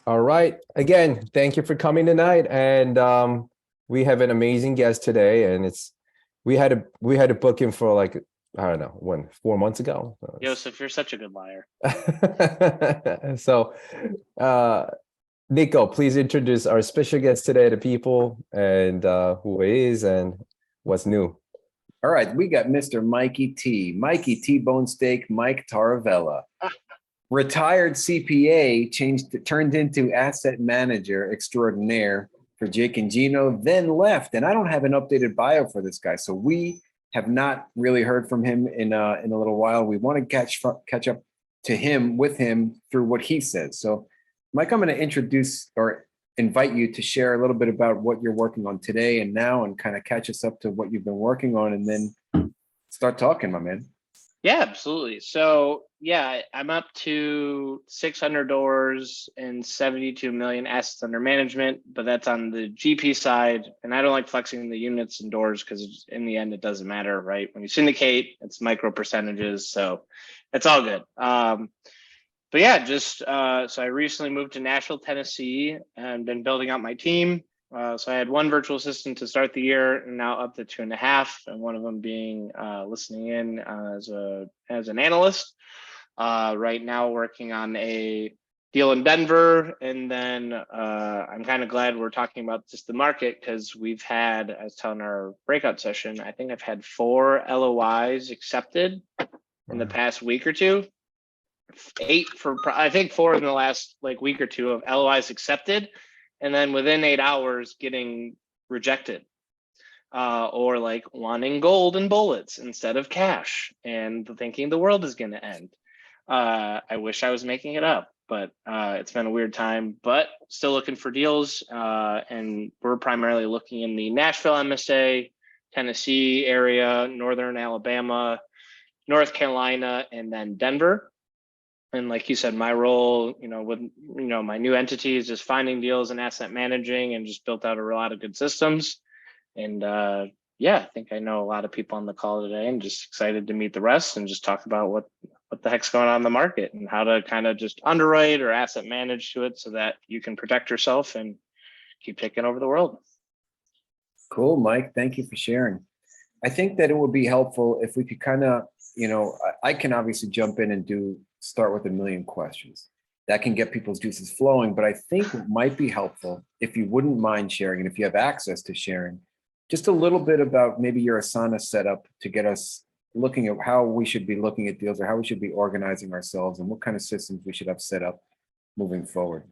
All right. Again, thank you for coming tonight. And we have an amazing guest today. And we had to book him for like, I don't know, when 4 months ago. Joseph, you're such a good liar. So uh Nico, please introduce our special guest today to people and who he is and what's new. All right, we got Mr. Mikey T-Bone Steak, Mike Taravella. Retired CPA, turned into asset manager extraordinaire for Jake and Gino, then left. And I don't have an updated bio for this guy, so we have not really heard from him in a little while. We want to catch up to him with him through what he says. So, Mike, I'm going to introduce or invite you to share a little bit about what you're working on today and now, and kind of catch us up to what you've been working on, and then start talking, my man. Yeah, absolutely. So yeah, I'm up to 600 doors and 72 million assets under management, but that's on the GP side. And I don't like flexing the units and doors because in the end, it doesn't matter, right? When you syndicate, it's micro percentages. So it's all good. But yeah, so I recently moved to Nashville, Tennessee, and been building out my team. So I had one virtual assistant to start the year, and now up to 2.5, and one of them being listening in as an analyst. Right now, working on a deal in Denver, and then I'm kind of glad we're talking about just the market because we've had, I was telling our breakout session, I think I've had 4 LOIs accepted in the past week or two. 8 for I think 4 in the last like week or two of LOIs accepted, and then within 8 hours getting rejected, or like wanting gold and bullets instead of cash and thinking the world is going to end. I wish I was making it up, but it's been a weird time, but still looking for deals. And we're primarily looking in the Nashville MSA, Tennessee area, Northern Alabama, North Carolina, and then Denver. And like you said, my role, with my new entity is just finding deals and asset managing, and just built out a lot of good systems. And yeah, I think I know a lot of people on the call today, and just excited to meet the rest and just talk about what the heck's going on in the market and how to kind of just underwrite or asset manage to it so that you can protect yourself and keep taking over the world. Cool, Mike. Thank you for sharing. I think that it would be helpful if we could kind of, I can obviously jump in and start with a million questions. That can get people's juices flowing, but I think it might be helpful if you wouldn't mind sharing, and if you have access to sharing, just a little bit about maybe your Asana setup to get us looking at how we should be looking at deals, or how we should be organizing ourselves, and what kind of systems we should have set up moving forward.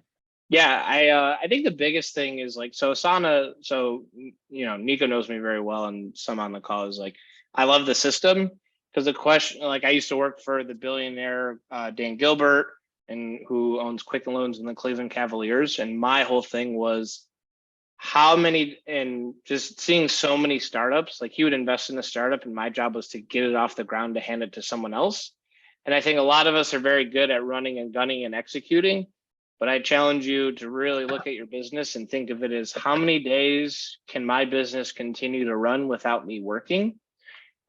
Yeah, I think the biggest thing is like, so Asana, so Nico knows me very well, and some on the call is like, I love the system because the question, like, I used to work for the billionaire Dan Gilbert, and who owns Quicken Loans and the Cleveland Cavaliers, and my whole thing was how many, and just seeing so many startups, like he would invest in a startup and my job was to get it off the ground to hand it to someone else. And I think a lot of us are very good at running and gunning and executing, but I challenge you to really look at your business and think of it as, how many days can my business continue to run without me working?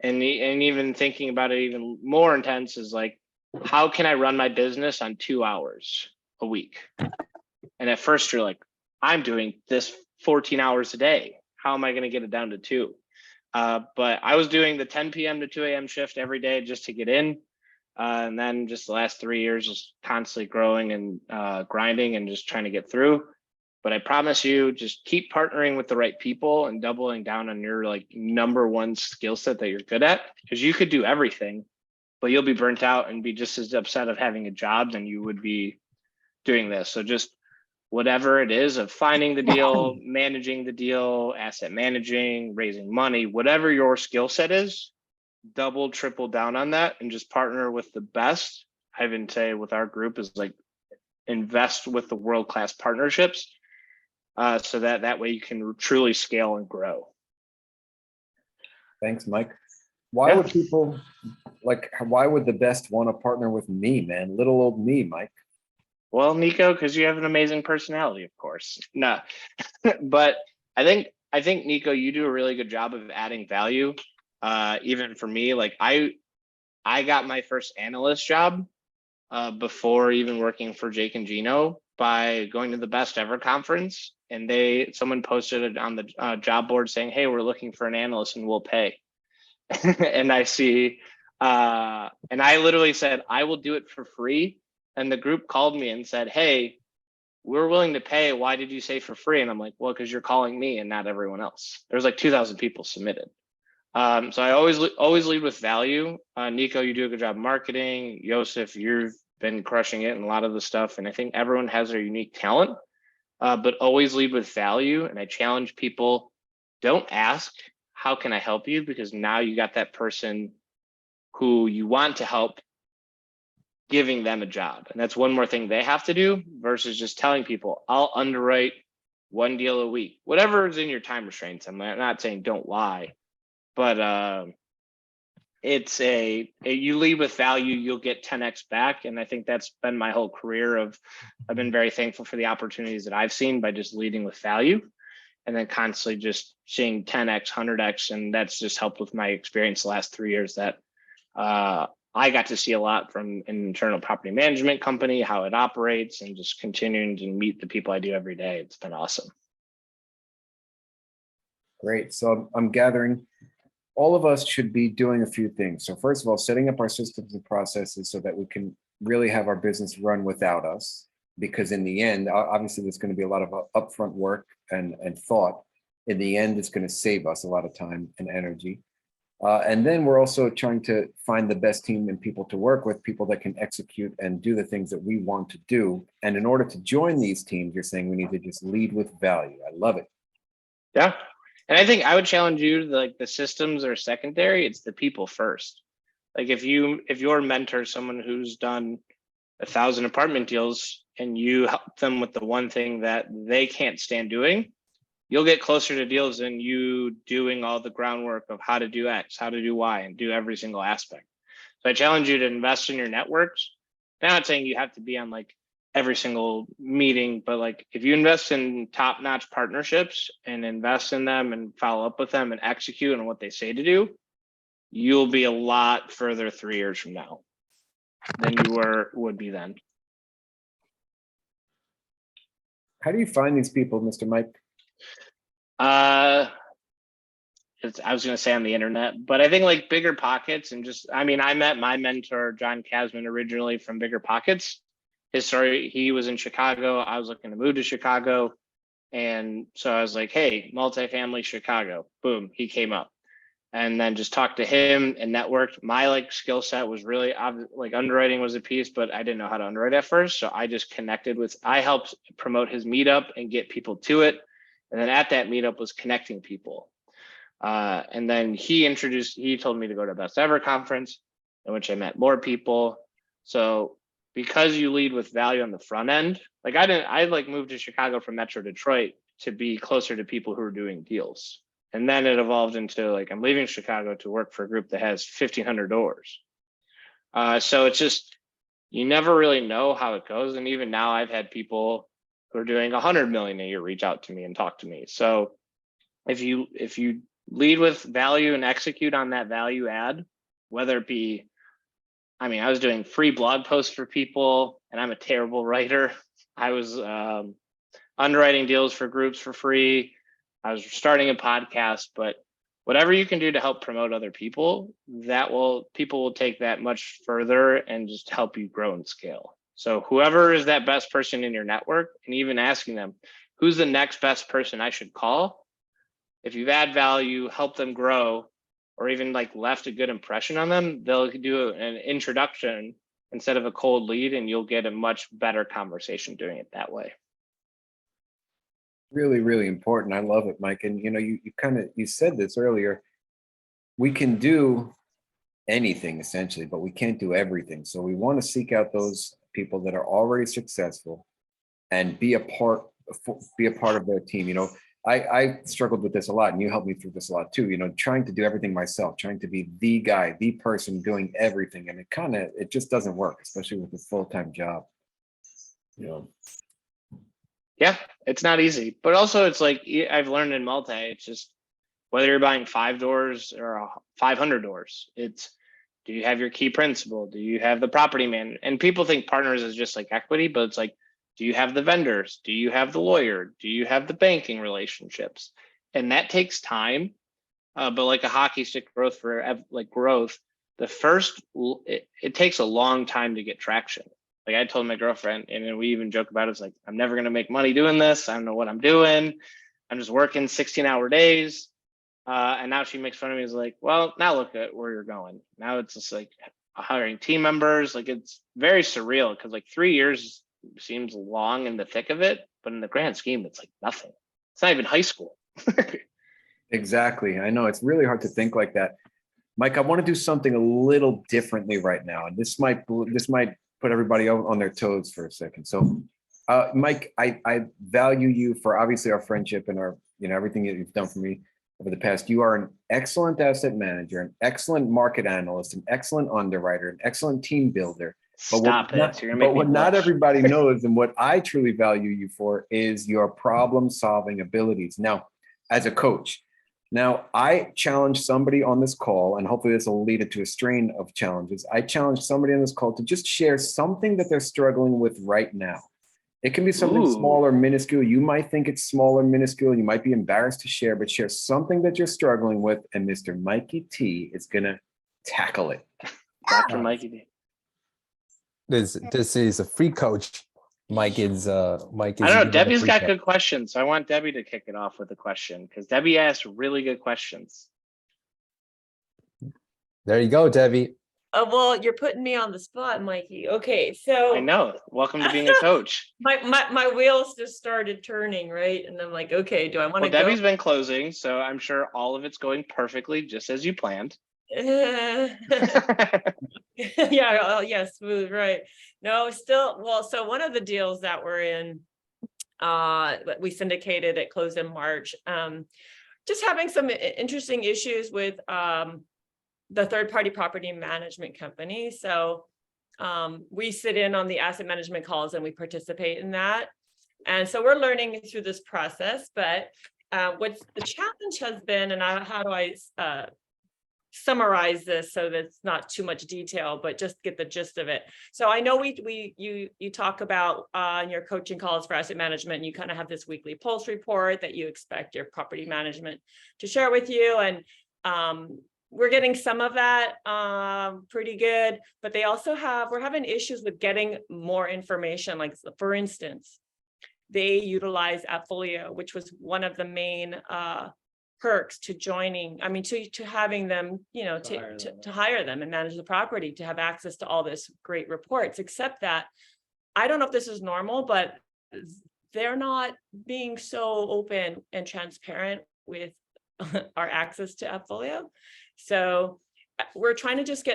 And even thinking about it even more intense is like, how can I run my business on 2 hours a week? And at first you're like, I'm doing this 14 hours a day. How am I going to get it down to 2? But I was doing the 10 p.m. to 2 a.m. shift every day just to get in. And then just the last 3 years, just constantly growing and grinding and just trying to get through. But I promise you, just keep partnering with the right people and doubling down on your like number one skill set that you're good at, because you could do everything, but you'll be burnt out and be just as upset of having a job than you would be doing this. So just whatever it is of finding the deal, managing the deal, asset managing, raising money, whatever your skill set is, double, triple down on that and just partner with the best. I even say with our group is like, invest with the world-class partnerships, so that way you can truly scale and grow. Thanks, Mike. Why would people why would the best want to partner with me, man? Little old me, Mike. Well, Nico, because you have an amazing personality, of course. No, but I think Nico, you do a really good job of adding value. Even for me, like I got my first analyst job before even working for Jake and Gino, by going to the Best Ever conference, and someone posted it on the job board saying, "Hey, we're looking for an analyst and we'll pay." And I see, and I literally said, "I will do it for free." And the group called me and said, "Hey, we're willing to pay. Why did you say for free?" And I'm like, "Well, because you're calling me and not everyone else." There's like 2,000 people submitted. So I always lead with value. Nico, you do a good job marketing. Joseph, you've been crushing it in a lot of the stuff. And I think everyone has their unique talent, but always lead with value. And I challenge people, don't ask, how can I help you? Because now you got that person who you want to help giving them a job. And that's one more thing they have to do versus just telling people, I'll underwrite one deal a week, whatever is in your time restraints. I'm not saying don't lie, but it's you lead with value, you'll get 10x back. And I think that's been my whole career I've been very thankful for the opportunities that I've seen by just leading with value and then constantly just seeing 10x, 100x. And that's just helped with my experience the last 3 years that I got to see a lot from an internal property management company, how it operates, and just continuing to meet the people I do every day. It's been awesome. Great. So I'm gathering all of us should be doing a few things. So first of all, setting up our systems and processes so that we can really have our business run without us. Because in the end, obviously there's going to be a lot of upfront work and thought. In the end, it's going to save us a lot of time and energy. And then we're also trying to find the best team and people to work with, people that can execute and do the things that we want to do. And in order to join these teams, you're saying we need to just lead with value. I love it. Yeah. And I think I would challenge you, like the systems are secondary, it's the people first. Like if your mentor is someone who's done 1,000 apartment deals and you help them with the one thing that they can't stand doing, you'll get closer to deals than you doing all the groundwork of how to do X, how to do Y, and do every single aspect. So I challenge you to invest in your networks. I'm not saying you have to be on like every single meeting, but like if you invest in top-notch partnerships and invest in them and follow up with them and execute on what they say to do, you'll be a lot further 3 years from now than you would be then. How do you find these people, Mr. Mike? I was going to say on the internet, but I think like Bigger Pockets and just, I mean, I met my mentor, John Kasman, originally from Bigger Pockets. His story, he was in Chicago. I was looking to move to Chicago. And so I was like, hey, multifamily Chicago, boom, he came up. And then just talked to him and networked. My like skill set was really like underwriting was a piece, but I didn't know how to underwrite at first. So I just connected I helped promote his meetup and get people to it. And then at that meetup was connecting people. And then he told me to go to Best Ever conference, in which I met more people. So because you lead with value on the front end, like I moved to Chicago from Metro Detroit to be closer to people who are doing deals. And then it evolved into like, I'm leaving Chicago to work for a group that has 1,500 doors. So it's just, you never really know how it goes. And even now I've had people who are doing 100 million a year reach out to me and talk to me. So if you lead with value and execute on that value add, whether it be, I mean, I was doing free blog posts for people and I'm a terrible writer. I was underwriting deals for groups for free. I was starting a podcast, but whatever you can do to help promote other people, people will take that much further and just help you grow and scale. So whoever is that best person in your network, and even asking them, who's the next best person I should call? If you've add value, help them grow, or even like left a good impression on them, they'll do an introduction instead of a cold lead, and you'll get a much better conversation doing it that way. Really, really important. I love it, Mike. And you said this earlier. We can do anything essentially, but we can't do everything. So we want to seek out those people that are already successful and be a part of their team. I struggled with this a lot, and you helped me through this a lot too. Trying to do everything myself, trying to be the guy, the person doing everything, and it just doesn't work, especially with a full-time job. Yeah, it's not easy, but also it's like I've learned in multi, it's just whether you're buying 5 doors or 500 doors, it's, do you have your key principal? Do you have the property man? And people think partners is just like equity, but it's like Do you have the vendors? Do you have the lawyer? Do you have the banking relationships? And that takes time. But like a hockey stick growth growth, it takes a long time to get traction. Like I told my girlfriend, and then we even joke about it. It's like, I'm never going to make money doing this. I don't know what I'm doing. I'm just working 16-hour days. And now she makes fun of me. Is like, well, now look at where you're going. Now it's just like hiring team members. Like it's very surreal because like 3 years seems long in the thick of it, but in the grand scheme, it's like nothing. It's not even high school. Exactly. I know it's really hard to think like that. Mike, I want to do something a little differently right now. And this might put everybody on their toes for a second. So Mike, I value you for obviously our friendship and our, everything that you've done for me over the past. You are an excellent asset manager, an excellent market analyst, an excellent underwriter, an excellent team builder. Stop it. You're gonna make me what not blush. everybody knows and what I truly value you for is your problem solving abilities. Now, as a coach, now I challenge somebody on this call, and hopefully this will lead it to a strain of challenges. I challenge somebody on this call to just share something that they're struggling with right now. It can be something small or minuscule. You might think it's small or minuscule. You might be embarrassed to share, but share something that you're struggling with, and Mr. Mikey T is gonna tackle it. Dr. Mikey D. This is a free coach. Mike is. I don't know. Debbie's got good questions, so I want Debbie to kick it off with a question because Debbie asked really good questions. There you go, Debbie. Well, you're putting me on the spot, Mikey. Okay, so I know. Welcome to being a coach. my wheels just started turning, right? And I'm like, okay, do I want to go? Debbie's been closing, so I'm sure all of it's going perfectly, just as you planned. Yeah, smooth, right? No, still, well, so one of the deals that we're in, we syndicated, it closed in March. Just having some interesting issues with the third-party property management company. So we sit in on the asset management calls and we participate in that. And so we're learning through this process, but what's the challenge has been, and how do I summarize this so that it's not too much detail, but just get the gist of it. So I know you talk about in your coaching calls for asset management, you kind of have this weekly pulse report that you expect your property management to share with you. And we're getting some of that pretty good, but we're having issues with getting more information. Like for instance, they utilize Appfolio, which was one of the main perks to joining, to having them, to hire them and manage the property, to have access to all this great reports, except that I don't know if this is normal, but they're not being so open and transparent with our access to Appfolio. So we're trying to just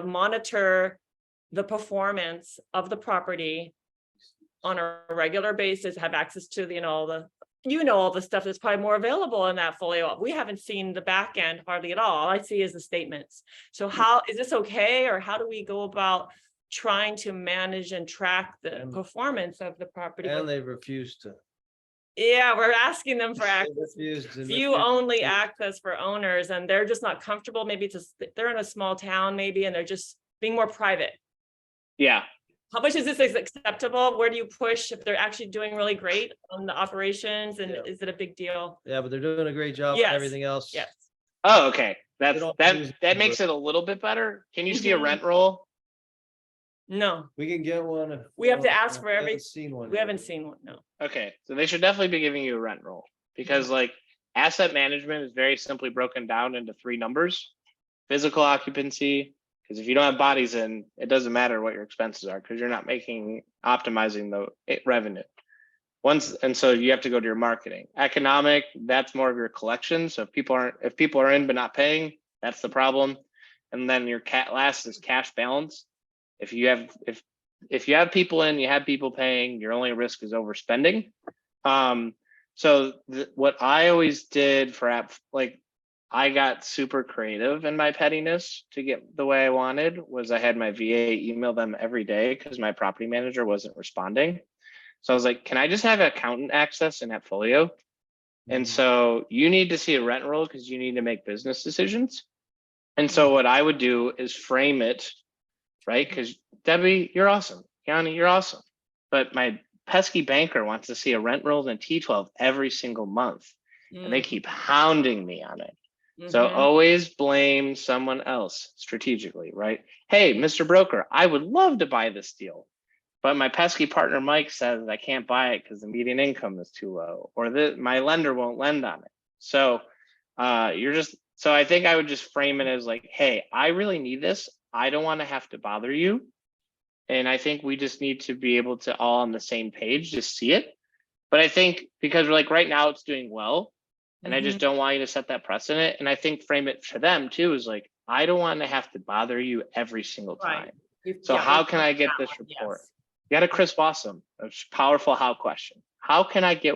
monitor the performance of the property on a regular basis, have access to, all the stuff that's probably more available in that folio. We haven't seen the back end hardly at all. All I see is the statements. So how is this okay? Or how do we go about trying to manage and track the performance of the property? And they've refused to. Yeah, we're asking them for access, view only access for owners, and they're just not comfortable. Maybe they're in a small town maybe, and they're just being more private. Yeah. How much is this acceptable? Where do you push if they're actually doing really great on the operations? And is it a big deal? Yeah, but they're doing a great job. Yes. And everything else. Yes. Oh, okay. That makes it a little bit better. Can you see a rent roll? No, We can get one. we have to ask for every. Seen one. We haven't seen one. No. Okay, so they should definitely be giving you a rent roll because like asset management is very simply broken down into 3 numbers: physical occupancy, because if you don't have bodies in, it doesn't matter what your expenses are because you're not optimizing the revenue. And so you have to go to your marketing. Economic, that's more of your collection. So if people are in but not paying, that's the problem. And then your last is cash balance. If you have people in, you have people paying, your only risk is overspending. So what I always did for I got super creative in my pettiness to get the way I wanted was I had my VA email them every day because my property manager wasn't responding. So I was like, can I just have accountant access in Appfolio? And so you need to see a rent roll because you need to make business decisions. And so what I would do is frame it, right? Because Debbie, you're awesome. Yanni, you're awesome. But my pesky banker wants to see a rent roll and a T12 every single month, and they Mm, keep hounding me on it. So mhm. always blame someone else strategically, right? Hey, Mr. Broker, I would love to buy this deal, but my pesky partner Mike says I can't buy it because the median income is too low, or that my lender won't lend on it. So so I think I would just frame it as like, hey, I really need this. I don't want to have to bother you. And I think we just need to be able to all on the same page, just see it. But I think because we're like right now it's doing well, and I just don't want you to set that precedent. And I think frame it for them too is like, I don't want to have to bother you every single Right. time. You- So yeah, how we've can talked I get about this that, report? yes. You got a Chris Bossum, a powerful how question. How can I get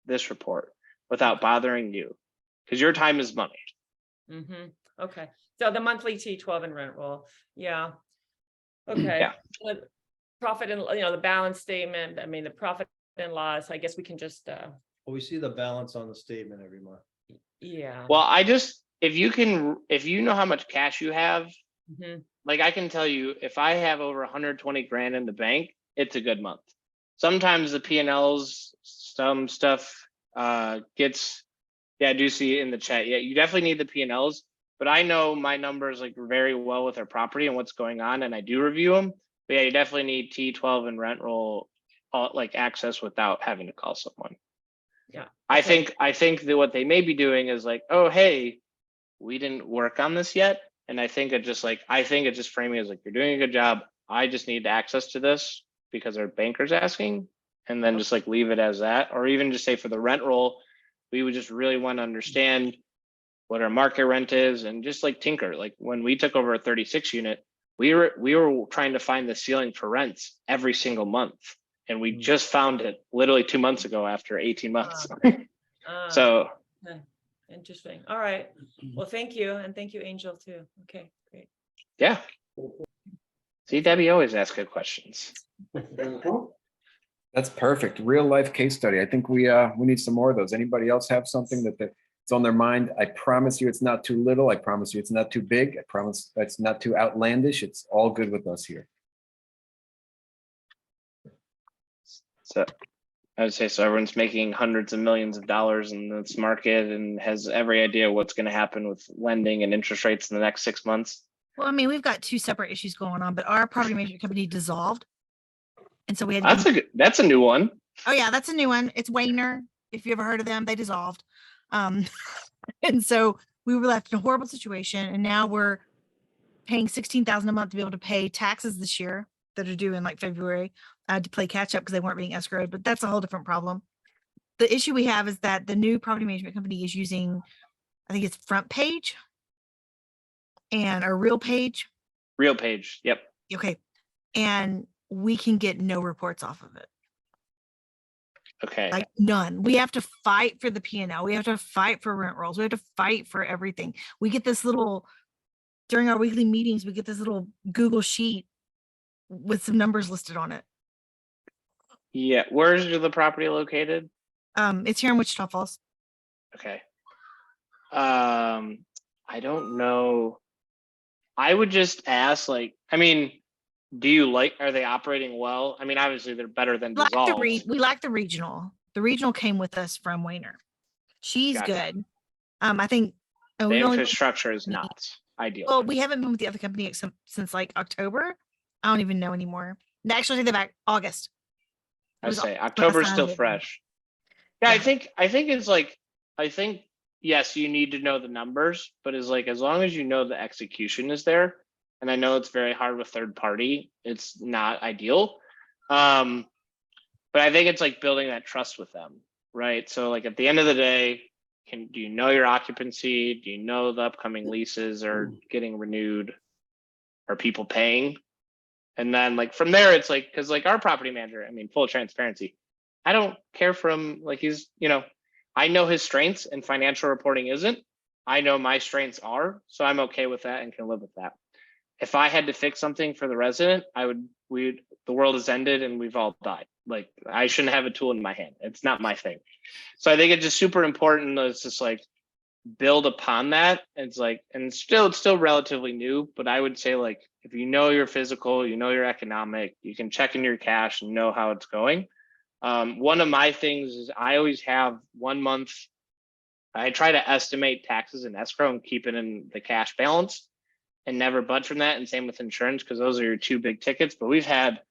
this report without bothering you? Because your time is money. Okay, so the monthly T12 and rent roll, yeah. Okay. Yeah. Profit and, the balance statement, I mean, the profit and loss, I guess we can just, Well, we see the balance on the statement every month. yeah. Well, if you know how much cash you have, Mhm. like I can tell you, if I have over 120 grand in the bank, it's a good month. Sometimes the P&Ls, some stuff gets, yeah, I do see it in the chat. Yeah, you definitely need the P&Ls, but I know my numbers like very well with our property and what's going on, and I do review them. But yeah, you definitely need T12 and rent roll like access without having to call someone. Yeah. I Okay. think that what they may be doing is like, oh, hey, we didn't work on this yet. And I think it just framing as like, you're doing a good job. I just need access to this because our banker's asking, and then just like leave it as that. Or even just say for the rent roll, we would just really want to understand what our market rent is and just like tinker. Like when we took over a 36 unit, we were trying to find the ceiling for rents every single month. And we just found it literally 2 months ago after 18 months. Ah, So okay. Interesting. All right. Well, thank you. And thank you, Angel, too. Okay, great. yeah. See, Debbie always asks good questions. That's perfect. Real life case study. I think we need some more of those. Anybody else have something that's on their mind? I promise you it's not too little. I promise you it's not too big. I promise that's not too outlandish. It's all good with us here. So I would say so everyone's making hundreds of millions of dollars in this market and has every idea what's going to happen with lending and interest rates in the next 6 months. Well, I mean, we've got two separate issues going on, but our property management company dissolved. And so we had to That's a new one. Oh yeah, that's a new one. It's Wayner. If you ever heard of them, they dissolved. And so we were left in a horrible situation, and now we're paying $16,000 a month to be able to pay taxes this year that are due in like February to play catch up because they weren't being escrowed. But that's a whole different problem. The issue we have is that the new property management company is using, I think it's Front Page and a Real Page. Real Page. Yep. Okay, and we can get no reports off of it. Okay. Like none. We have to fight for the P&L. We have to fight for rent rolls. We have to fight for everything. We get this little, during our weekly meetings, we get this little Google sheet with some numbers listed on it. Yeah. Where's the property located? It's here in Wichita Falls. Okay. I don't know. I would just ask, like, I mean, are they operating well? I mean, obviously they're better than dissolved. We like the regional. The regional came with us from Wayner. She's Gotcha. good. I think The infrastructure is not ideal. Well, we haven't been with the other company since like October. I don't even know anymore. Actually, they're back August. I say October is still fresh. Yeah, I think it's like, yes, you need to know the numbers, but it's like, as long as you know the execution is there, and I know it's very hard with third party, it's not ideal. But I think it's like building that trust with them, right? So like at the end of the day, do you know your occupancy? Do you know the upcoming leases are getting renewed? Are people paying? And then like from there, it's like, because like our property manager, I mean, full transparency, I don't care for him. Like I know his strengths and financial reporting isn't. I know my strengths are, so I'm okay with that and can live with that. If I had to fix something for the resident, the world has ended and we've all died. Like I shouldn't have a tool in my hand. It's not my thing. So I think it's just super important. It's just like build upon that. It's like, and it's still relatively new, but I would say like, if you know your physical, you know your economic, you can check in your cash and know how it's going. One of my things is I always have 1 month. I try to estimate taxes and escrow and keep it in the cash balance and never budge from that. And same with insurance, because those are your two big tickets. But we've had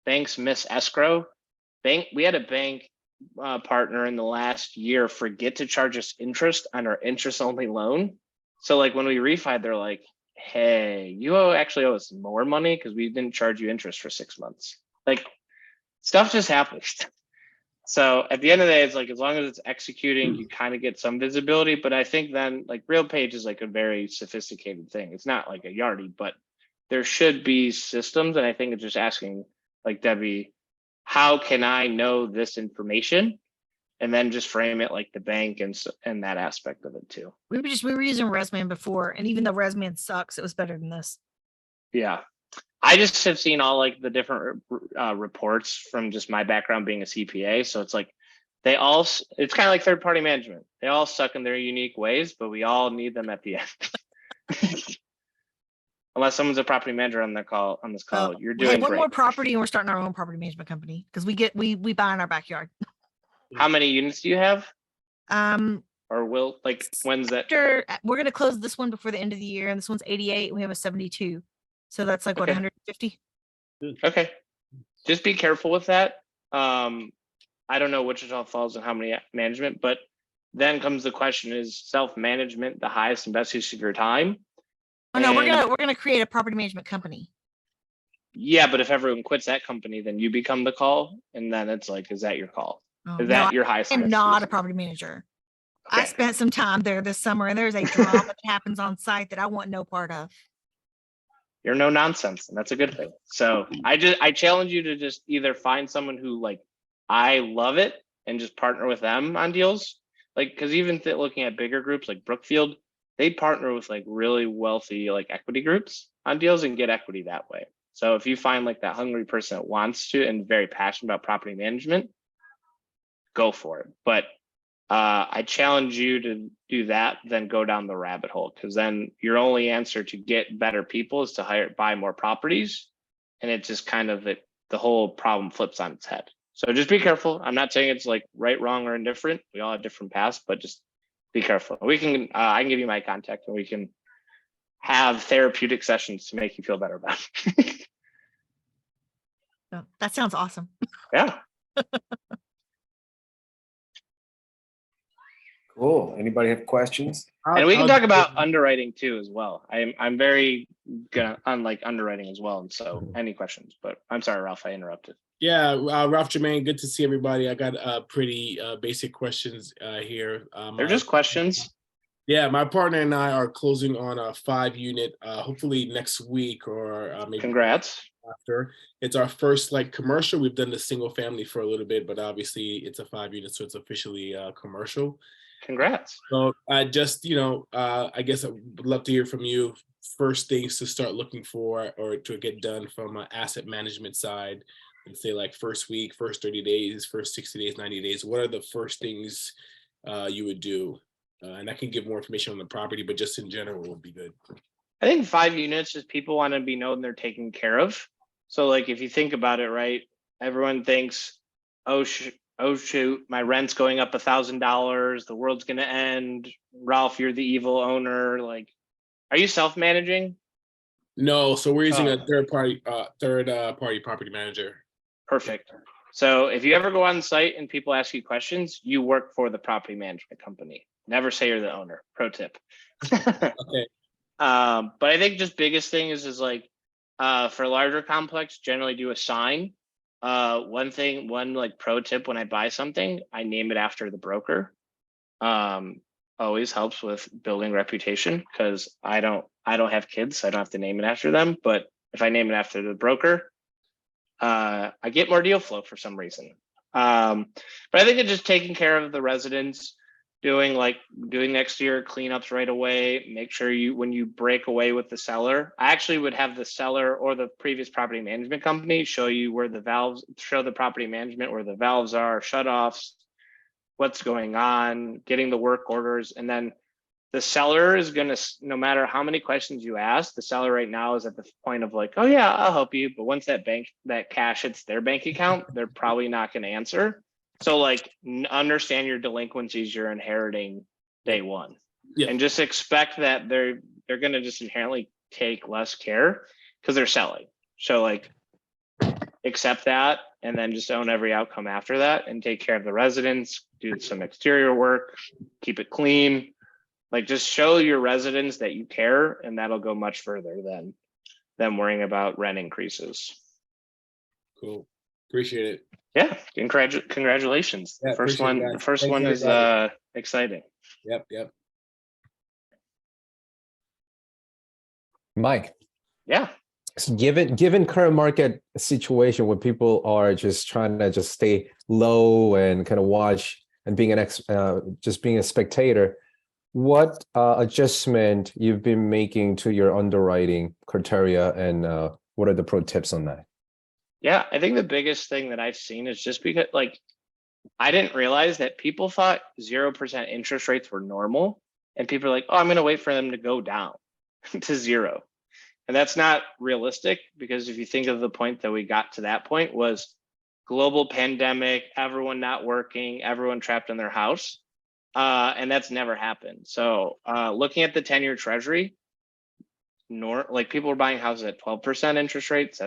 banks miss escrow. We had a bank partner in the last year forget to charge us interest on our interest only loan. So like when we refied, they're like, hey, you actually owe us more money because we didn't charge you interest for 6 months. Like stuff just happens. So at the end of the day, it's like, as long as it's executing, you kind of get some visibility. But I think then like RealPage is like a very sophisticated thing. It's not like a Yardi, but there should be systems. And I think it's just asking like Debbie, how can I know this information? And then just frame it like the bank and that aspect of it too. We were using Resman before, and even though Resman sucks, it was better than this. Yeah. I just have seen all like the different reports from just my background being a CPA. So it's like it's kind of like third party management. They all suck in their unique ways, but we all need them at the end. Unless someone's a property manager on this call, you're We have doing one great. more property, and we're starting our own property management company because we buy in our backyard. How many units do you have? Um, Or when's that? we're gonna close this one before the end of the year, and this one's 88. And we have a 72, so that's like what, Okay. 150. Okay. Just be careful with that. I don't know which all falls in how many management, but then comes the question, is self-management the highest and best use of your time? Oh no, we're gonna create a property management company. Yeah, but if everyone quits that company, then you become the call, and then it's like, is that your call? Oh, Is no, that your highest? I'm best not use? a property manager. I Okay. spent some time there this summer, and there's a drama that happens on site that I want no part of. You're no nonsense, and that's a good thing. So I challenge you to just either find someone who like, I love it, and just partner with them on deals. Like, because even looking at bigger groups like Brookfield, they partner with like really wealthy like equity groups on deals and get equity that way. So if you find like that hungry person that wants to and very passionate about property management, go for it. But I challenge you to do that, then go down the rabbit hole, because then your only answer to get better people is to buy more properties. And it just kind of, the whole problem flips on its head. So just be careful. I'm not saying it's like right, wrong, or indifferent. We all have different paths, but just be careful. I can give you my contact, and we can have therapeutic sessions to make you feel better about it. Oh, that sounds awesome. Yeah. Cool. Anybody have questions? And we can talk about underwriting too as well. I'm very good on like underwriting as well. And so any questions, but I'm sorry, Ralph, I interrupted. Yeah, Ralph Jermaine, good to see everybody. I got pretty basic questions here. They're just questions. Yeah, my partner and I are closing on a 5-unit, hopefully next week or maybe Congrats. after. It's our first like commercial. We've done the single family for a little bit, but obviously it's a 5-unit, so it's officially commercial. Congrats. So I just, I guess I would love to hear from you. First things to start looking for or to get done from an asset management side, and say like first week, first 30 days, first 60 days, 90 days. What are the first things you would do? And I can give more information on the property, but just in general would be good. I think 5 units is people want to be known they're taken care of. So like if you think about it, right, everyone thinks, oh shoot, my rent's going up $1,000, the world's gonna end. Ralph, you're the evil owner. Like, are you self-managing? No, so we're using a third party property manager. Perfect. So if you ever go on site and people ask you questions, you work for the property management company. Never say you're the owner. Pro tip. Okay. But I think just biggest thing is like for larger complex, generally do a sign. One like pro tip, when I buy something, I name it after the broker. Always helps with building reputation, because I don't have kids, so I don't have to name it after them. But if I name it after the broker, I get more deal flow for some reason. But I think it's just taking care of the residents, doing next year cleanups right away. Make sure when you break away with the seller, I actually would have the seller or the previous property management company show you where the valves, show the property management where the valves are, shutoffs, what's going on, getting the work orders. And then the seller is going to, no matter how many questions you ask, the seller right now is at the point of like, oh yeah, I'll help you. But once that cash hits their bank account, they're probably not going to answer. So like understand your delinquencies you're inheriting day one. Yeah. And just expect that they're going to just inherently take less care because they're selling. So like accept that and then just own every outcome after that and take care of the residents, do some exterior work, keep it clean. Like just show your residents that you care, and that'll go much further than them worrying about rent increases. Cool. Appreciate it. Yeah, congratulations. Yeah, The first appreciate it, one, guys. the first Thanks, one is everybody. exciting. Yep. Mike, Yeah. so given current market situation where people are just trying to just stay low and kind of watch and being just being a spectator, what adjustment you've been making to your underwriting criteria, and what are the pro tips on that? Yeah, I think the biggest thing that I've seen is just because like I didn't realize that people thought 0% interest rates were normal, and people are like, oh, I'm going to wait for them to go down to zero. And that's not realistic, because if you think of the point that we got to that point was global pandemic, everyone not working, everyone trapped in their house. And that's never happened. So looking at the 10-year treasury, like people were buying houses at 12% interest rates.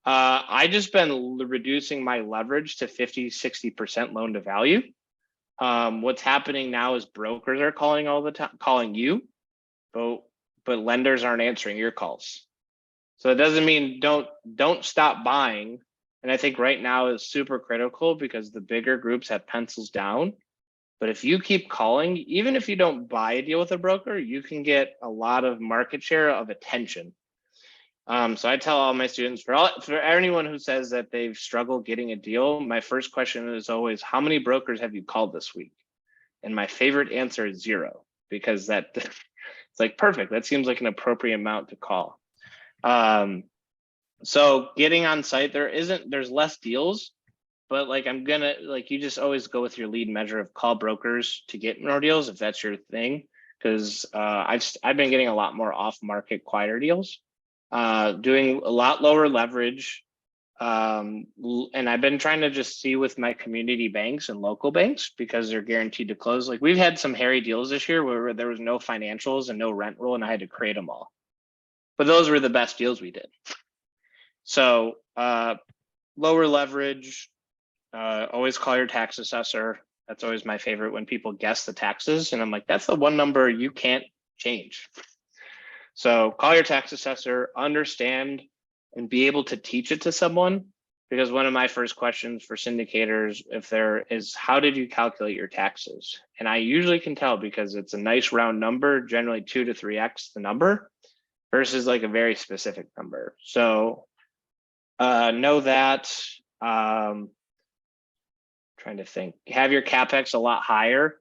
I just been reducing my leverage to 50-60% loan to value. What's happening now is brokers are calling all the time, calling you, but lenders aren't answering your calls. So it doesn't mean don't stop buying. And I think right now is super critical because the bigger groups have pencils down. But if you keep calling, even if you don't buy a deal with a broker, you can get a lot of market share of attention. So I tell all my students, for anyone who says that they've struggled getting a deal, my first question is always, how many brokers have you called this week? And my favorite answer is 0, because it's like, perfect. That seems like an appropriate amount to call. So getting on site, there's less deals, but like you just always go with your lead measure of call brokers to get more deals if that's your thing. Because I've been getting a lot more off market, quieter deals, doing a lot lower leverage. And I've been trying to just see with my community banks and local banks, because they're guaranteed to close. Like we've had some hairy deals this year where there was no financials and no rent roll, and I had to create them all. But those were the best deals we did. So lower leverage, always call your tax assessor. That's always my favorite when people guess the taxes. And I'm like, that's the one number you can't change. So call your tax assessor, understand and be able to teach it to someone. Because one of my first questions for syndicators, if there is, how did you calculate your taxes? And I usually can tell, because it's a nice round number, generally 2 to 3x the number, versus like a very specific number. So know that. Trying to think, have your CapEx a lot higher.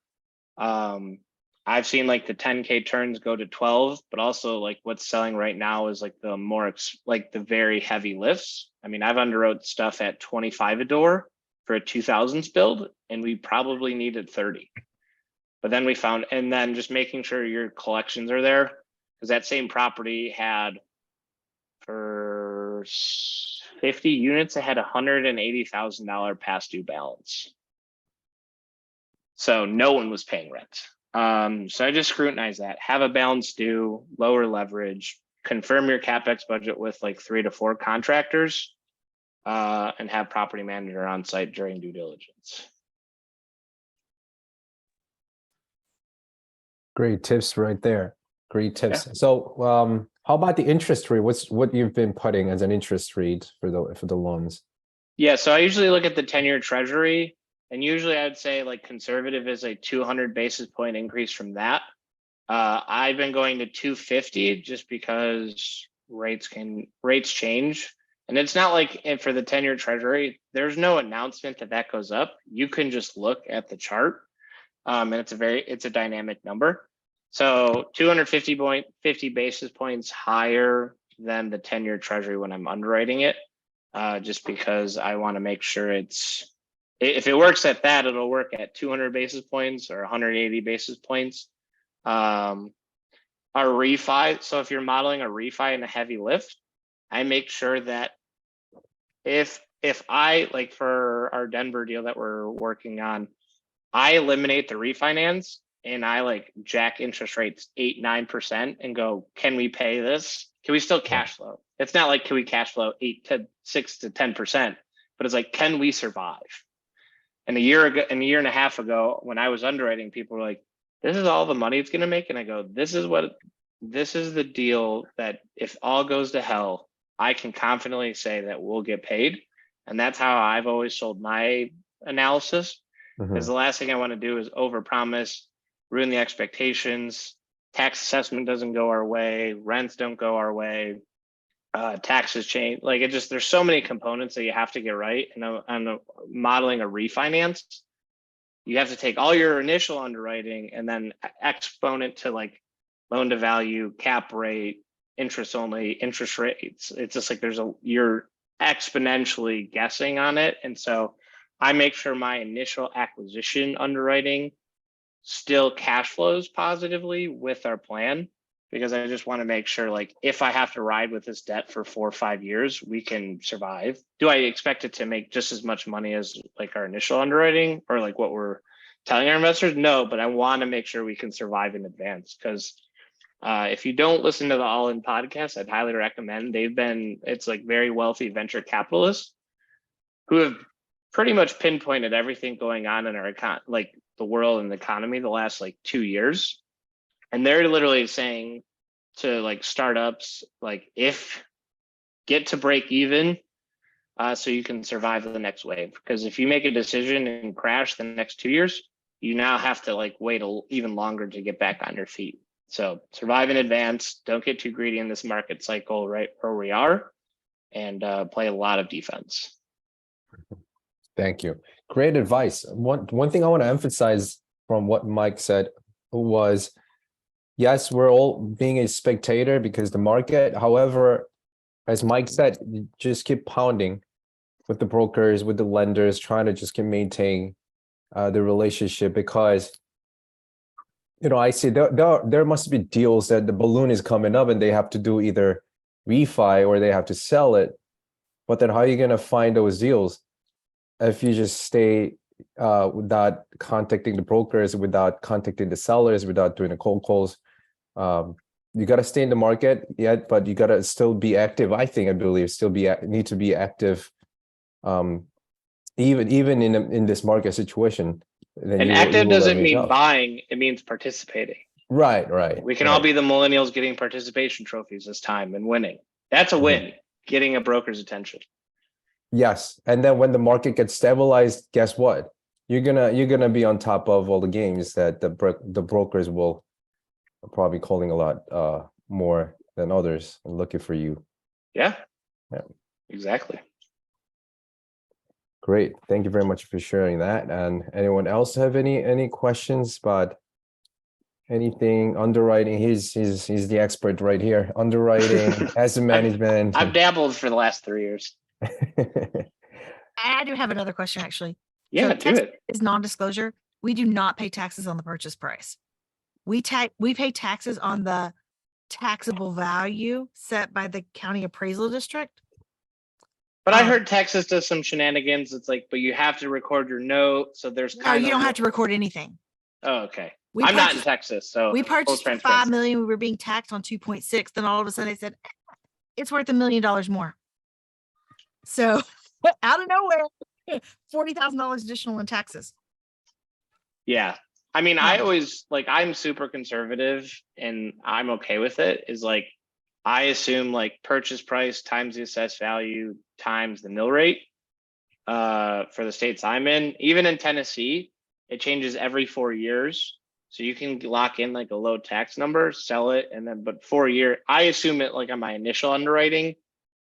I've seen like the 10K turns go to 12, but also like what's selling right now is like the more like the very heavy lifts. I mean, I've underwrote stuff at 25 a door for a 2000s build, and we probably needed 30. But then we found, and then just making sure your collections are there, because that same property had, for 50 units, it had $180,000 past due balance. So no one was paying rent. So I just scrutinize that. Have a balance due, lower leverage, confirm your CapEx budget with like 3 to 4 contractors, and have property manager on site during due diligence. Great tips right there. Great tips. Yeah. So how about the interest rate? What you've been putting as an interest rate for the loans? Yeah, so I usually look at the 10-year treasury, and usually I'd say like conservative is a 200 basis point increase from that. I've been going to 250 just because rates change. And it's not like, and for the 10-year treasury, there's no announcement that goes up. You can just look at the chart. And it's a dynamic number. So 250 basis points higher than the 10-year treasury when I'm underwriting it, just because I want to make sure if it works at that, it'll work at 200 basis points or 180 basis points. A refi. So if you're modeling a refi and a heavy lift, I make sure that if I, like for our Denver deal that we're working on, I eliminate the refinance and I like jack interest rates 8-9% and go, can we pay this? Can we still cash flow? It's not like, can we cash flow 6 to 10%, but it's like, can we survive? And a year and a half ago, when I was underwriting, people were like, this is all the money it's going to make. And I go, this is the deal that if all goes to hell, I can confidently say that we'll get paid. And that's how I've always sold my analysis. Because the last thing I want to do is overpromise, ruin the expectations. Tax assessment doesn't go our way, rents don't go our way, taxes change. Like it just, there's so many components that you have to get right. And on modeling a refinance, you have to take all your initial underwriting and then exponent to like loan to value, cap rate, interest only, interest rates. It's just like you're exponentially guessing on it. And so I make sure my initial acquisition underwriting still cash flows positively with our plan, because I just want to make sure, like, if I have to ride with this debt for 4 or 5 years, we can survive. Do I expect it to make just as much money as like our initial underwriting or like what we're telling our investors? No, but I want to make sure we can survive in advance. Because if you don't listen to the All In podcast, I'd highly recommend. It's like very wealthy venture capitalists who have pretty much pinpointed everything going on in our like the world and the economy the last like 2 years. And they're literally saying to like startups, like, if get to break even so you can survive the next wave. Because if you make a decision and crash the next 2 years, you now have to like wait even longer to get back on your feet. So survive in advance, don't get too greedy in this market cycle right where we are, and play a lot of defense. Thank you. Great advice. One thing I want to emphasize from what Mike said was, yes, we're all being a spectator because the market. However, as Mike said, you just keep pounding with the brokers, with the lenders, trying to just keep maintain the relationship, because I see there must be deals that the balloon is coming up and they have to do either refi or they have to sell it. But then how are you going to find those deals if you just stay without contacting the brokers, without contacting the sellers, without doing the cold calls? You got to stay in the market, but you got to still be active. I believe still need to be active, even in this market situation. And active doesn't mean buying; it means participating. Right. We can all be the millennials getting participation trophies this time and winning. That's a win. Getting a broker's attention. Yes, and then when the market gets stabilized, guess what? You're gonna be on top of all the games that the brokers will probably calling a lot more than others and looking for you. Yeah, exactly. Great, thank you very much for sharing that. And anyone else have any questions about anything underwriting? He's the expert right here. Underwriting, asset management. I've dabbled for the last 3 years. I do have another question, actually. Yeah, so do it. Is non-disclosure. We do not pay taxes on the purchase price. We pay taxes on the taxable value set by the county appraisal district. But I heard Texas does some shenanigans. It's like, but you have to record your note. So there's no, you don't have to record anything. Oh, okay. I'm not in Texas, so we purchased for $5 million. We were being taxed on 2.6. Then all of a sudden they said it's worth $1 million more. So out of nowhere, $40,000 additional in taxes. Yeah. I mean, I always I'm super conservative and I'm okay with it. Is like, I assume like purchase price times the assessed value times the mill rate for the states I'm in. Even in Tennessee, it changes every 4 years. So you can lock in like a low tax number, sell it, and then, but 4 year, I assume it like on my initial underwriting,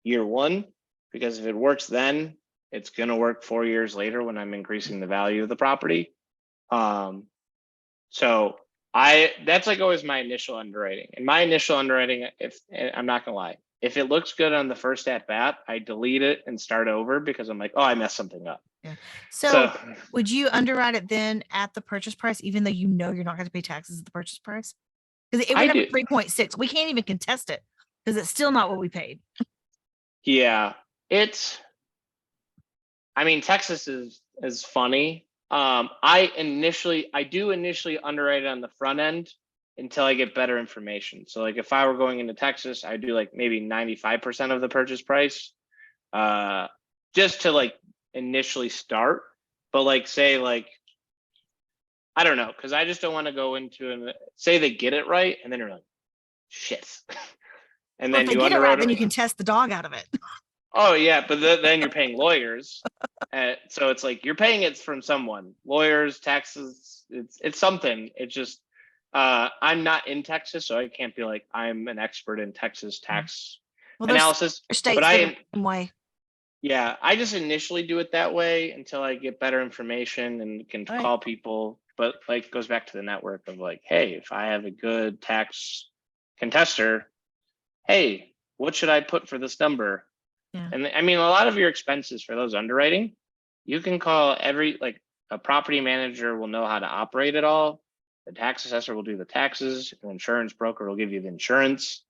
year one, because if it works then, it's going to work 4 years later when I'm increasing the value of the property. So that's like always my initial underwriting. And my initial underwriting, if I'm not gonna lie, if it looks good on the first at bat, I delete it and start over because I'm like, oh, I messed something up. So would you underwrite it then at the purchase price, even though you know you're not going to pay taxes at the purchase price? Because it I went up do. 3.6. We can't even contest it because it's still not what we paid. Yeah, I mean, Texas is funny. I do initially underwrite it on the front end until I get better information. So like if I were going into Texas, I do like maybe 95% of the purchase price, just to like initially start. But like say like, I don't know, because I just don't want to go into and say they get it right, and then you're like, shit. And Well, then if they you get it right, underwrote then it. you can test the dog out of it. Oh yeah, but then you're paying lawyers, so it's like you're paying it from someone. Lawyers, taxes, it's something. It's just I'm not in Texas, so I can't be like I'm an expert in Texas tax Well, there's analysis. states But that are I the same way. yeah, I just initially do it that way until I get better information and can All right. call people. But like it goes back to the network of like, hey, if I have a good tax contester, hey, what should I put for this number? Yeah. And I mean, a lot of your expenses for those underwriting, you can call like a property manager will know how to operate it all. The tax assessor will do the taxes. An insurance broker will give you the insurance,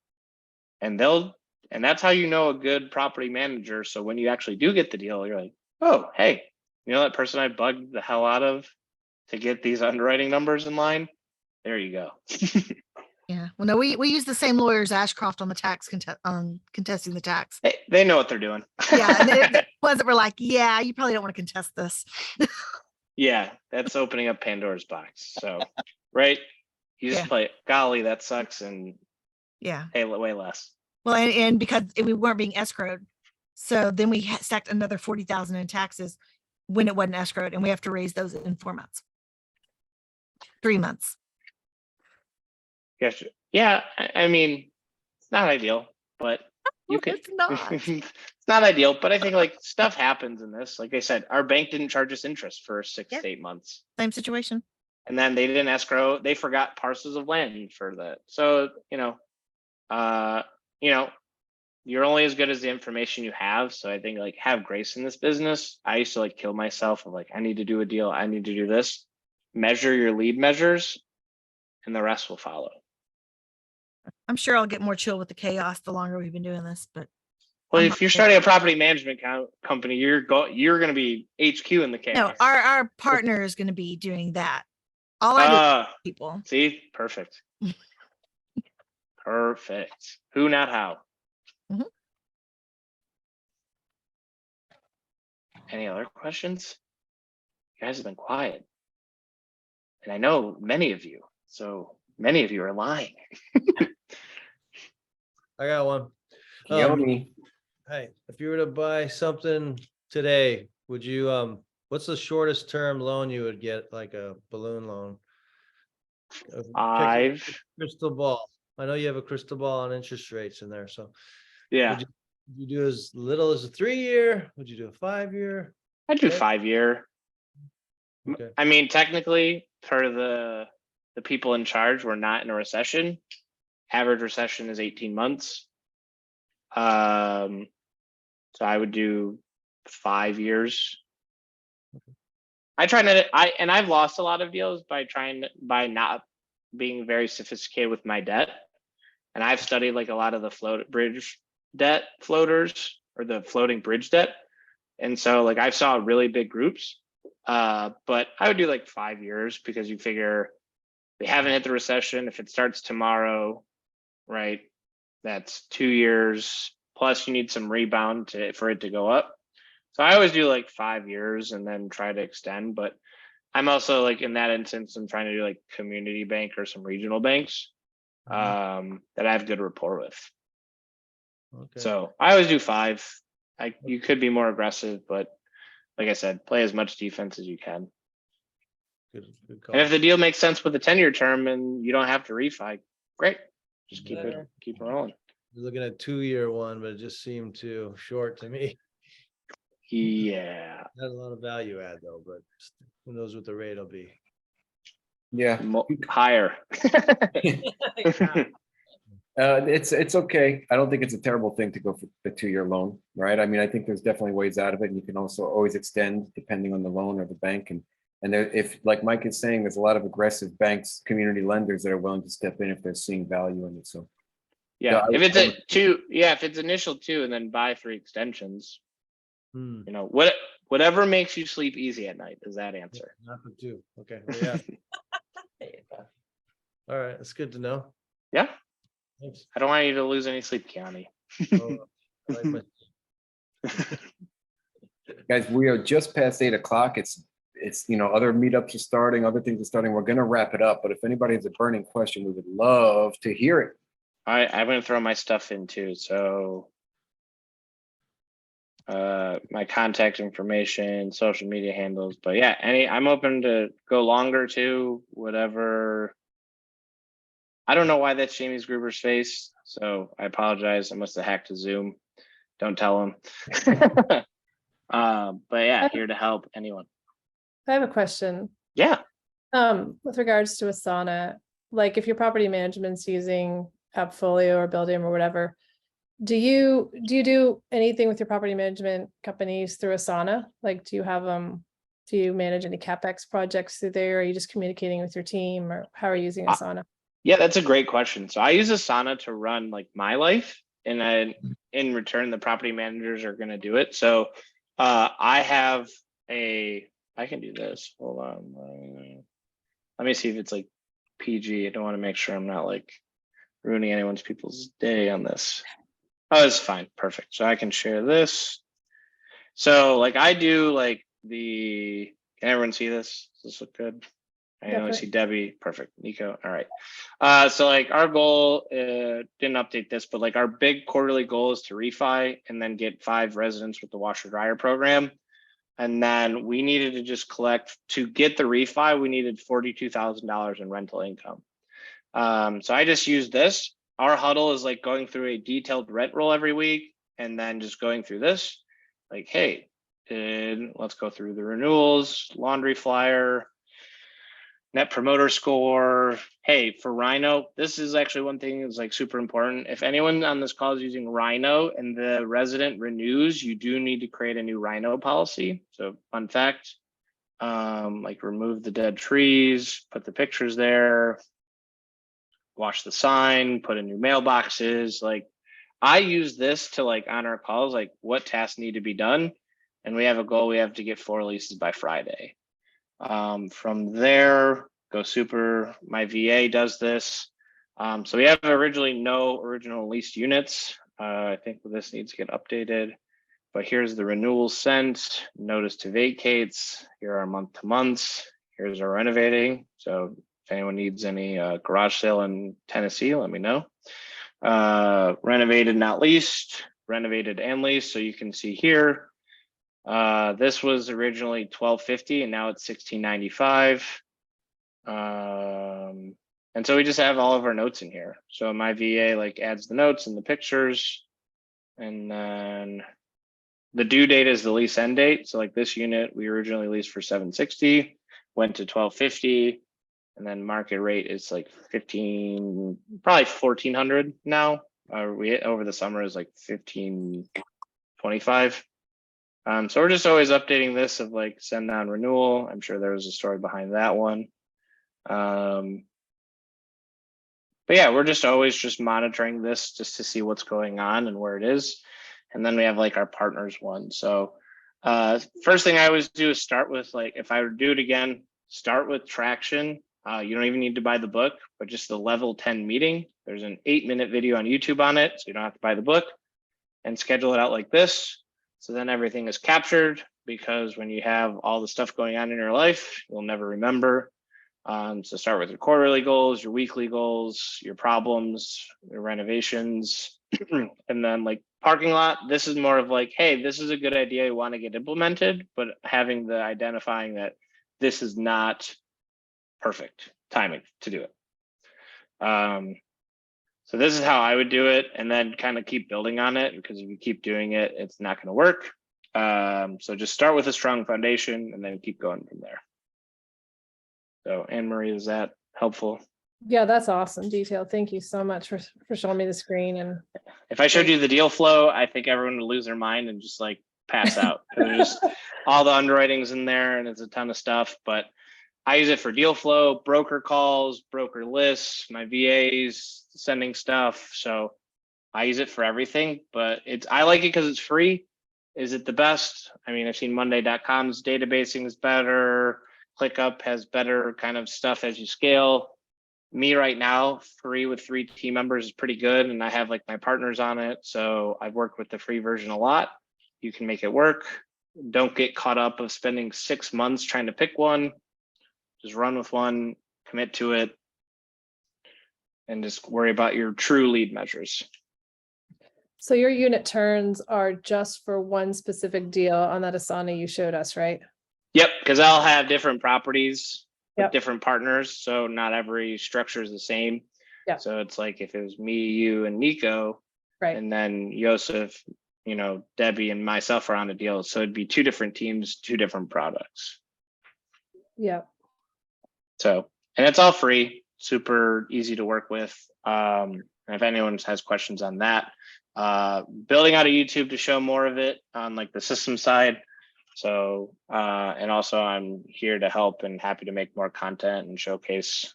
and that's how you know a good property manager. So when you actually do get the deal, you're like, oh, hey, you know that person I bugged the hell out of to get these underwriting numbers in line? There you go. Yeah. Well, no, we use the same lawyers Ashcroft on the tax contesting the tax. They know what they're doing. Yeah. And it wasn't, we're like, yeah, you probably don't want to contest this. Yeah, that's opening up Pandora's box. So, right? You just Yeah. play, golly, that sucks, and Yeah. pay way less. Well, and because we weren't being escrowed. So then we stacked another 40,000 in taxes when it wasn't escrowed, and we have to raise those in 4 months. 3 months. Yes. Yeah, I mean, it's not ideal, but you could. It's not. It's not ideal, but I think like stuff happens in this. Like I said, our bank didn't charge us interest for 6 Yeah. to 8 months, Same situation. and then they didn't escrow. They forgot parcels of land for that. So you know, you're only as good as the information you have. So I think like have grace in this business. I used to like kill myself of like I need to do a deal. I need to do this. Measure your lead measures, and the rest will follow. I'm sure I'll get more chill with the chaos the longer we've been doing this, but Well, I'm if not you're there. starting a property management company, you're going to be HQ in the no, chaos. our partner is going to be doing that. All I do is people. See, perfect. Perfect. Who, not how. Mhm. Any other questions? You guys have been quiet. And I know many of you, so many of you are lying. I got one. Yummy. Hey, if you were to buy something today, would you, what's the shortest term loan you would get, like a balloon loan? Check your crystal ball. I know you have a crystal ball on interest rates in there, so. Yeah, Would you do as little as a 3-year? Would you do a 5-year? I do Okay. 5-year. Okay. I mean, technically, for the people in charge, we're not in a recession. Average recession is 18 months. So I would do 5 years. I've lost a lot of deals by not being very sophisticated with my debt. And I've studied like a lot of the floating bridge debt. And so like I saw really big groups. But I would do like 5 years because you figure we haven't hit the recession. If it starts tomorrow, right, that's 2 years. Plus you need some rebound for it to go up. So I always do like 5 years and then try to extend. But I'm also like in that instance, I'm trying to do like community bank or some regional banks that I have good rapport with. Okay. So I always do 5. You could be more aggressive, but like I said, play as much defense as you can. Good call. And if the deal makes sense with a 10-year term and you don't have to refi, great. Just keep it rolling. You're looking at 2-year one, but it just seemed too short to me. Yeah. Had a lot of value add though, but who knows what the rate will be. Yeah. Higher. It's okay. I don't think it's a terrible thing to go for the 2-year loan, right? I mean, I think there's definitely ways out of it, and you can also always extend depending on the loan or the bank. And there, if like Mike is saying, there's a lot of aggressive banks, community lenders that are willing to step in if they're seeing value in it. So Yeah, I if it's I a would- 2, yeah, if it's initial 2 and then buy 3 extensions, Hmm, you know, whatever makes you sleep easy at night is that answer. not for two. Okay, well, yeah. All right, that's good to know. Yeah, Thanks. I don't want you to lose any sleep, Keani. Oh, I like my- guys, we are just past 8 o'clock. It's other meetups are starting, other things are starting. We're gonna wrap it up, but if anybody has a burning question, we would love to hear it. I'm gonna throw my stuff in too. So my contact information, social media handles, but yeah, I'm open to go longer too, whatever. I don't know why that's Jamie's Gruber's face, so I apologize. I must have hacked his Zoom. Don't tell him. But yeah, here to help anyone. I have a question. Yeah. With regards to Asana, like if your property management's using AppFolio or Buildium or whatever, do you do anything with your property management companies through Asana? Like, do you manage any CapEx projects through there? Are you just communicating with your team, or how are you using Asana? Yeah, that's a great question. So I use Asana to run like my life, and then in return, the property managers are going to do it. So I can do this. Hold on. Let me see if it's like PG. I don't want to make sure I'm not like ruining people's day on this. Oh, it's fine. Perfect. So I can share this. So like I do like can everyone see this? Does this look good? I only see Debbie. Perfect. Nico. All right. So like our goal, didn't update this, but like our big quarterly goal is to refi and then get 5 residents with the washer dryer program. And then we needed to just collect, to get the refi, we needed $42,000 in rental income. So I just used this. Our huddle is like going through a detailed rent roll every week and then just going through this. Like, hey, let's go through the renewals, laundry flyer, net promoter score. Hey, for Rhino, this is actually one thing that's like super important. If anyone on this call is using Rhino and the resident renews, you do need to create a new Rhino policy. So fun fact, like remove the dead trees, put the pictures there, wash the sign, put in new mailboxes. Like I use this to like on our calls, like what tasks need to be done. And we have a goal, we have to get 4 leases by Friday. From there, go super. My VA does this. So we have originally no original leased units. I think this needs to get updated. But here's the renewal sent, notice to vacates. Here are month to months. Here's our renovating. So if anyone needs any garage sale in Tennessee, let me know. Renovated, not leased, renovated and leased. So you can see here. This was originally $1,250 and now it's $1,695. And so we just have all of our notes in here. So my VA like adds the notes and the pictures, and then the due date is the lease end date. So like this unit, we originally leased for $760, went to $1,250, and then market rate is like probably $1,400 now. We over the summer is like $1,525. So we're just always updating this of like send on renewal. I'm sure there was a story behind that one. But yeah, we're just always just monitoring this just to see what's going on and where it is. And then we have like our partners one. So first thing I always do is start with like, if I were to do it again, start with traction. You don't even need to buy the book, but just the level 10 meeting. There's an 8-minute video on YouTube on it. So you don't have to buy the book, and schedule it out like this. So then everything is captured, because when you have all the stuff going on in your life, you'll never remember. So start with your quarterly goals, your weekly goals, your problems, your renovations, and then like parking lot. This is more of like, hey, this is a good idea you want to get implemented, but having the identifying that this is not perfect timing to do it. So this is how I would do it, and then kind of keep building on it, because if you keep doing it, it's not going to work. So just start with a strong foundation and then keep going from there. So Anne Marie, is that helpful? Yeah, that's awesome detail. Thank you so much for showing me the screen. And If I showed you the deal flow, I think everyone would lose their mind and just like pass out. There's just all the underwriting's in there and it's a ton of stuff, but I use it for deal flow, broker calls, broker lists, my VAs sending stuff. So I use it for everything, but I like it because it's free. Is it the best? I mean, I've seen Monday.com's databasing is better. ClickUp has better kind of stuff as you scale. Me right now, free with 3 team members is pretty good. And I have like my partners on it. So I've worked with the free version a lot. You can make it work. Don't get caught up of spending 6 months trying to pick one. Just run with one, commit to it, and just worry about your true lead measures. so your unit turns are just for one specific deal on that Asana you showed us, right? Yep, because I'll have different properties with Yep. different partners. So not every structure is the same. Yep. So it's like if it was me, you, and Nico, Right. and then Yosef, Debbie and myself are on a deal. So it'd be 2 different teams, 2 different products. Yeah. So, and it's all free, super easy to work with. And if anyone has questions on that, building out a YouTube to show more of it on like the system side. So, and also I'm here to help and happy to make more content and showcase,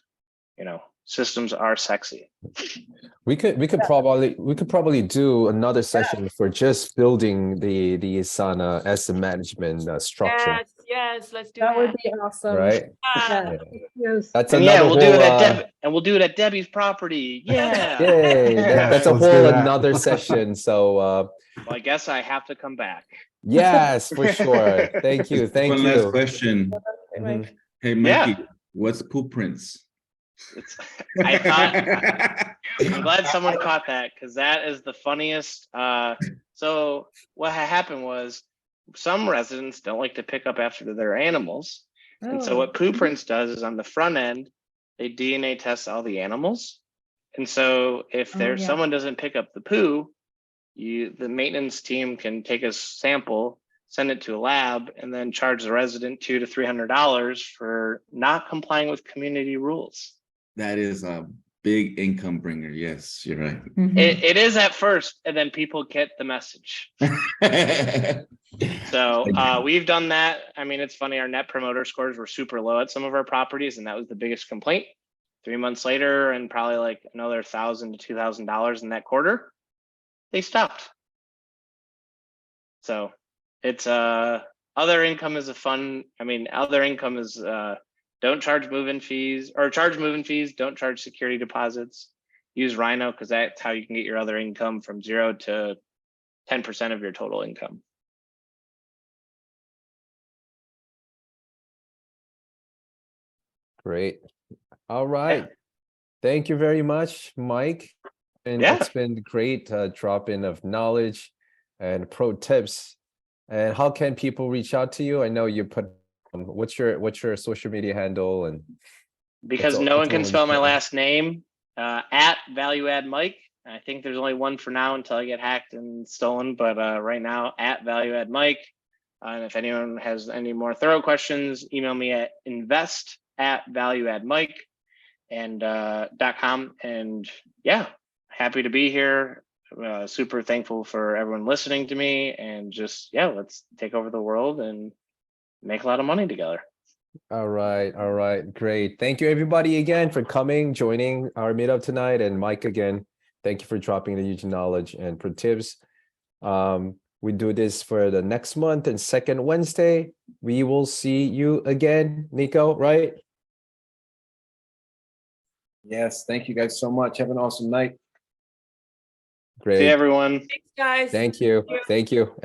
systems are sexy. We could probably do another session for just building the Asana asset management structure, Yes, let's do That would that. be awesome. right? Yeah. Yes. That's And another yeah, we'll do it at whole, we'll do it at Debbie's property. Yeah. yay, that's a Let's do whole that. another session. So Well, I guess I have to come back. yes, for sure. Thank you. Thank One last you. question. Right, Mhm. Mike? Hey, Yeah. Mikey, what's poop prints? I thought I'm glad someone caught that because that is the funniest. So what happened was some residents don't like to pick up after their animals. And so Oh. what Poo Prints does is on the front end, they DNA test all the animals. And so if there's yeah. someone doesn't pick up the poo, the maintenance team can take a sample, send it to a lab, and then charge the resident $200 to $300 for not complying with community rules. That is a big income bringer. Yes, you're right. It is at first, and then people get the message. So we've done that. I mean, it's funny. Our net promoter scores were super low at some of our properties, and that was the biggest complaint. 3 months later, and probably like another $1,000 to $2,000 in that quarter, they stopped. So it's other income is other income is don't charge move-in fees or charge move-in fees. Don't charge security deposits. Use Rhino because that's how you can get your other income from 0 to 10% of your total income. Great. All right. Thank you very much, Mike. And Yeah. it's been great drop-in of knowledge and pro tips. And how can people reach out to you? I know you put what's your social media handle and Because no one can spell my last name, at Value Add Mike. I think there's only one for now until I get hacked and stolen, but right now at Value Add Mike. And if anyone has any more thorough questions, email me at invest@valueaddmike and .com. And yeah, happy to be here. Super thankful for everyone listening to me, and just let's take over the world and make a lot of money together. All right, great. Thank you everybody again for coming, joining our meetup tonight. And Mike, again, thank you for dropping the huge knowledge and pro tips. We do this for the next month and second Wednesday. We will see you again, Nico, right? Yes, thank you guys so much. Have an awesome night. Great. See everyone. Thanks, guys. Thank you. Thank you.